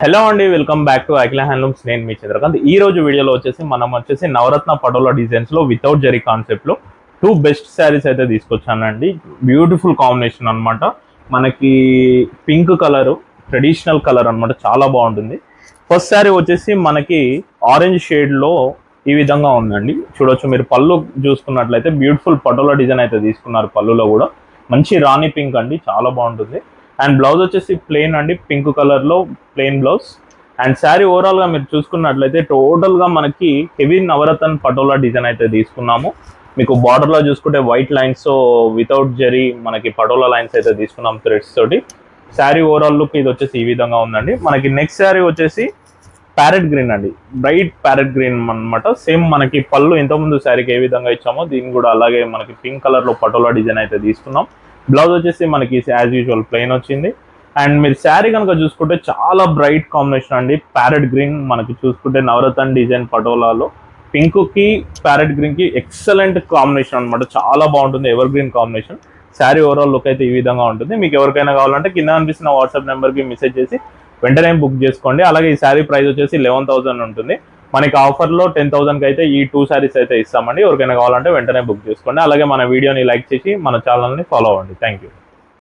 Hello అండి, welcome back to Akhila handlooms. నేను మీ చంద్రకాంత్. ఈ రోజు వీడియోలో మనం నవరత్న పటోలా డిజైన్స్ లో వితౌట్ జరీ కాన్సెప్ట్ లో టూ బెస్ట్ శారీస్ అయితే తీసుకొచ్చానండి. బ్యూటిఫుల్ కాంబినేషన్ అన్నమాట. మనకి పింక్ కలర్, ట్రెడిషనల్ కలర్ అన్నమాట, చాలా బాగుంటుంది. ఫస్ట్ శారీ మనకి ఆరెంజ్ షేడ్ లో ఈ విధంగా ఉందండి. చూడొచ్చు, మీరు పళ్ళు చూసుకున్నట్లయితే బ్యూటిఫుల్ పటోలా డిజైన్ అయితే తీసుకున్నారు. పళ్ళులో కూడా మంచి రాణి పింక్ అండి, చాలా బాగుంటుంది. అండ్ బ్లౌజ్ ప్లెయిన్ అండి, పింక్ కలర్ లో plain blouse. And sari overall గా మీరు చూసుకున్నట్లయితే టోటల్ గా మనకి హెవీ నవరత్న పటోలా డిజైన్ అయితే తీసుకున్నాము. మీకు బార్డర్ లో చూసుకుంటే వైట్ లైన్స్ వితౌట్ జరీ మనకి పటోలా లైన్స్ అయితే తీసుకున్నాం థ్రెడ్స్ తోటి. శారీ ఓవరాల్ లుక్ ఇది ఈ విధంగా ఉందండి. మనకి నెక్స్ట్ శారీ ప్యారెట్ గ్రీన్ అండి, బ్రైట్ ప్యారెట్ గ్రీన్ అన్నమాట. సేమ్ మనకి పళ్ళు ఇంతకుముందు శారీకి ఏ విధంగా ఇచ్చామో దీన్ని కూడా అలాగే మనకి పింక్ కలర్ లో పటోలా డిజైన్ అయితే తీసుకున్నాం. బ్లౌజ్ మనకి యాజ్ యూజువల్ ప్లెయిన్ వచ్చింది. అండ్ మీరు శారీ కనుక చూసుకుంటే చాలా బ్రైట్ కాంబినేషన్ అండి. ప్యారెట్ గ్రీన్ మనకి చూసుకుంటే నవరత్న డిజైన్ పటోలాలో పింక్ కి ప్యారెట్ గ్రీన్ కి ఎక్సలెంట్ కాంబినేషన్ అనమాట, చాలా బాగుంటుంది. Ever green combination. Sari overall look అయితే ఈ విధంగా ఉంటుంది. మీకు ఎవరికైనా కావాలంటే కింద అనిపిస్తున్న వాట్సాప్ నెంబర్కి మెసేజ్ చేసి వెంటనే బుక్ చేసుకోండి. అలాగే ఈ శారీ ప్రైస్ 11,000 ఉంటుంది. మనకి ఆఫర్లో 10,000కి అయితే ఈ టూ శారీస్ అయితే ఇస్తామండి. ఎవరికైనా కావాలంటే వెంటనే బుక్ చేసుకోండి. అలాగే మన వీడియోని లైక్ చేసి మన ఛానల్ని ఫాలో అవ్వండి. Thank you.